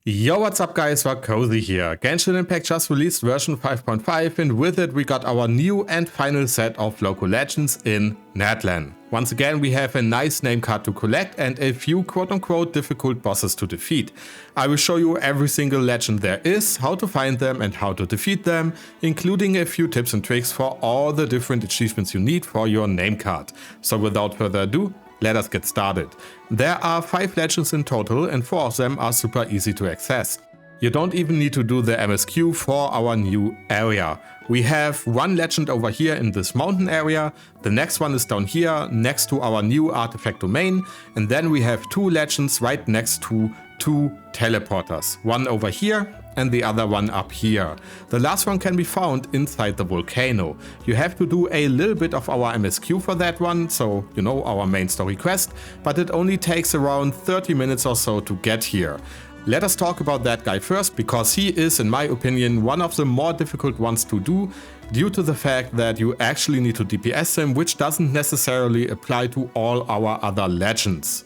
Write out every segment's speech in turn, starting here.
Yo, what's up guys, Cozy here. Genshin Impact just released version 5.5 and with it we got our new and final set of local legends in Natlan. Once again we have a nice name card to collect and a few quote-unquote difficult bosses to defeat. I will show you every single legend there is, how to find them and how to defeat them, including a few tips and tricks for all the different achievements you need for your name card. So without further ado, let us get started. There are 5 legends in total and 4 of them are super easy to access. You don't even need to do the MSQ for our new area. We have one legend over here in this mountain area, the next one is down here next to our new artifact domain, and then we have 2 legends right next to 2 teleporters, one over here and the other one up here. The last one can be found inside the volcano. You have to do a little bit of our MSQ for that one, so you know, our main story quest, but it only takes around 30 minutes or so to get here. Let us talk about that guy first, because he is, in my opinion, one of the more difficult ones to do, due to the fact that you actually need to DPS him, which doesn't necessarily apply to all our other legends.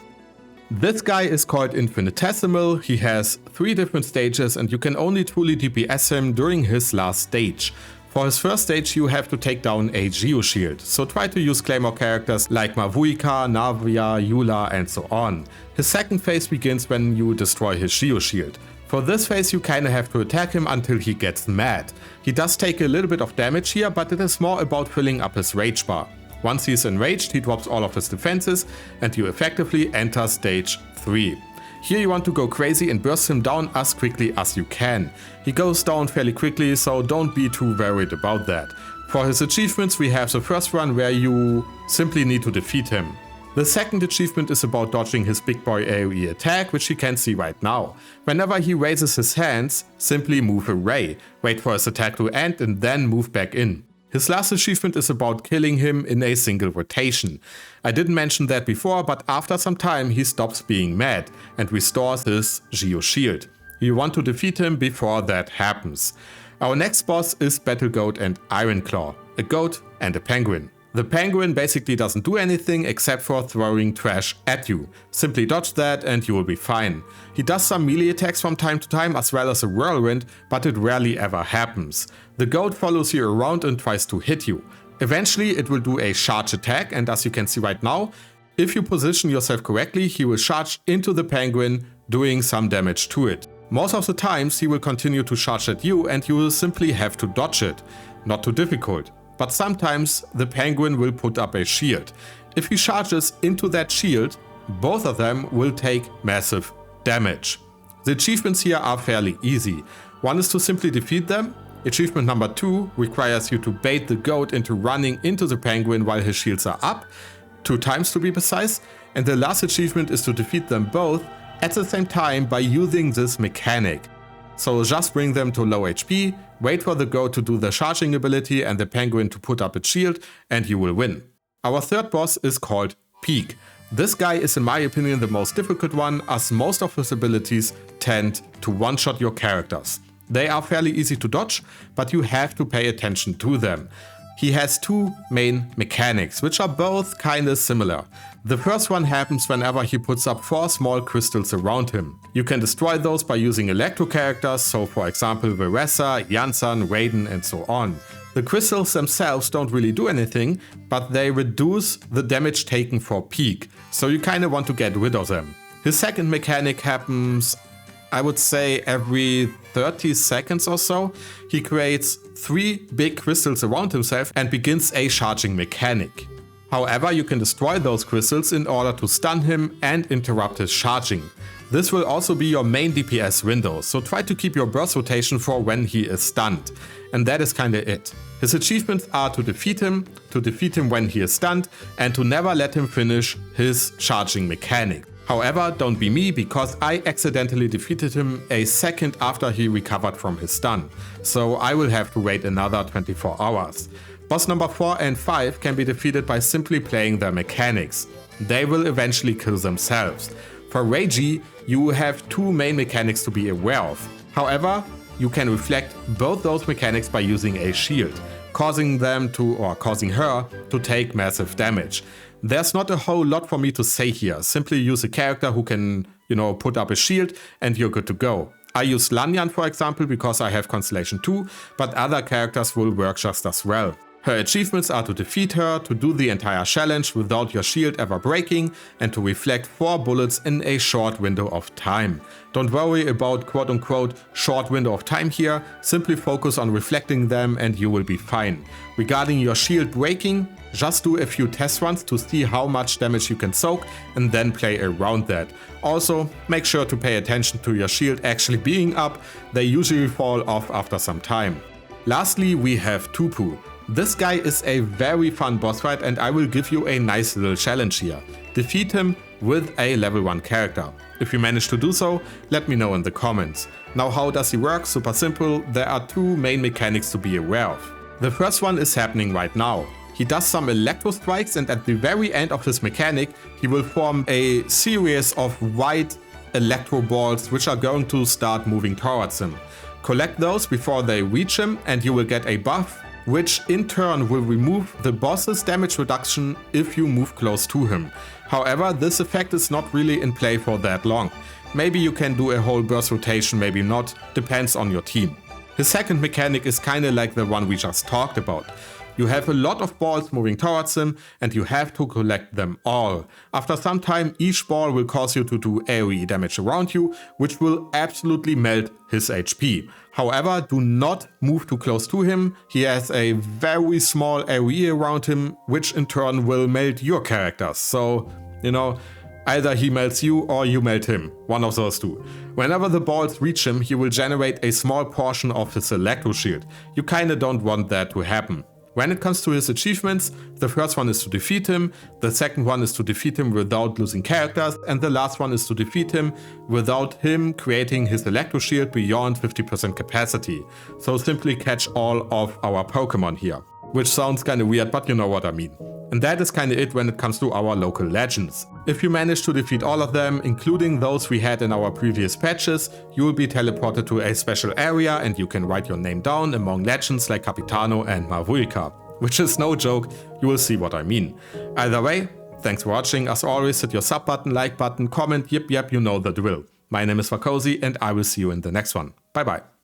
This guy is called Infinitesimal. He has 3 different stages and you can only truly DPS him during his last stage. For his first stage you have to take down a Geo Shield, so try to use Claymore characters like Mavuika, Navia, Eula and so on. His second phase begins when you destroy his Geo Shield. For this phase you kinda have to attack him until he gets mad. He does take a little bit of damage here, but it is more about filling up his rage bar. Once he is enraged, he drops all of his defenses and you effectively enter stage 3. Here you want to go crazy and burst him down as quickly as you can. He goes down fairly quickly, so don't be too worried about that. For his achievements we have the first one where you simply need to defeat him. The second achievement is about dodging his big boy AoE attack, which you can see right now. Whenever he raises his hands, simply move away, wait for his attack to end and then move back in. His last achievement is about killing him in a single rotation. I didn't mention that before, but after some time he stops being mad and restores his Geo Shield. You want to defeat him before that happens. Our next boss is Battlegoat and Ironclaw, a goat and a penguin. The penguin basically doesn't do anything except for throwing trash at you. Simply dodge that and you will be fine. He does some melee attacks from time to time as well as a whirlwind, but it rarely ever happens. The goat follows you around and tries to hit you. Eventually it will do a charge attack, and as you can see right now, if you position yourself correctly he will charge into the penguin, doing some damage to it. Most of the times he will continue to charge at you and you will simply have to dodge it. Not too difficult. But sometimes the penguin will put up a shield. If he charges into that shield, both of them will take massive damage. The achievements here are fairly easy. One is to simply defeat them. Achievement number 2 requires you to bait the goat into running into the penguin while his shields are up, 2 times to be precise. And the last achievement is to defeat them both at the same time by using this mechanic. So just bring them to low HP, wait for the goat to do the charging ability and the penguin to put up its shield, and you will win. Our third boss is called Peak. This guy is in my opinion the most difficult one, as most of his abilities tend to one-shot your characters. They are fairly easy to dodge, but you have to pay attention to them. He has 2 main mechanics, which are both kinda similar. The first one happens whenever he puts up 4 small crystals around him. You can destroy those by using electro characters, so for example Veressa, Yansan, Raiden and so on. The crystals themselves don't really do anything, but they reduce the damage taken for Peak, so you kinda want to get rid of them. His second mechanic happens, I would say, every 30 seconds or so. He creates 3 big crystals around himself and begins a charging mechanic. However, you can destroy those crystals in order to stun him and interrupt his charging. This will also be your main DPS window, so try to keep your burst rotation for when he is stunned. And that is kinda it. His achievements are to defeat him when he is stunned, and to never let him finish his charging mechanic. However, don't be me, because I accidentally defeated him a second after he recovered from his stun, so I will have to wait another 24 hours. Boss number 4 and 5 can be defeated by simply playing their mechanics. They will eventually kill themselves. For Reji, you have 2 main mechanics to be aware of. However, you can reflect both those mechanics by using a shield, causing her to take massive damage. There's not a whole lot for me to say here. Simply use a character who can, put up a shield and you're good to go. I use Lanyan for example because I have Constellation 2, but other characters will work just as well. Her achievements are to defeat her, to do the entire challenge without your shield ever breaking, and to reflect 4 bullets in a short window of time. Don't worry about quote unquote short window of time here, simply focus on reflecting them and you will be fine. Regarding your shield breaking, just do a few test runs to see how much damage you can soak and then play around that. Also, make sure to pay attention to your shield actually being up, they usually fall off after some time. Lastly, we have Tupu. This guy is a very fun boss fight and I will give you a nice little challenge here. Defeat him with a level 1 character. If you manage to do so, let me know in the comments. Now how does he work? Super simple, there are 2 main mechanics to be aware of. The first one is happening right now. He does some electro strikes and at the very end of this mechanic he will form a series of white electro balls which are going to start moving towards him. Collect those before they reach him and you will get a buff, which in turn will remove the boss's damage reduction if you move close to him. However, this effect is not really in play for that long. Maybe you can do a whole burst rotation, maybe not, depends on your team. His second mechanic is kinda like the one we just talked about. You have a lot of balls moving towards him and you have to collect them all. After some time each ball will cause you to do AoE damage around you, which will absolutely melt his HP. However, do not move too close to him, he has a very small AoE around him, which in turn will melt your characters. So, you know, either he melts you or you melt him, one of those two. Whenever the balls reach him, he will generate a small portion of his electro shield. You kinda don't want that to happen. When it comes to his achievements, the first one is to defeat him, the second one is to defeat him without losing characters, and the last one is to defeat him without him creating his electro shield beyond 50% capacity. So simply catch all of our Pokemon here. Which sounds kinda weird, but you know what I mean. And that is kinda it when it comes to our local legends. If you manage to defeat all of them, including those we had in our previous patches, you will be teleported to a special area and you can write your name down among legends like Capitano and Marvulka. Which is no joke, you will see what I mean. Either way, thanks for watching, as always hit your sub button, like button, comment, yep you know the drill. My name is Vakosi and I will see you in the next one. Bye bye.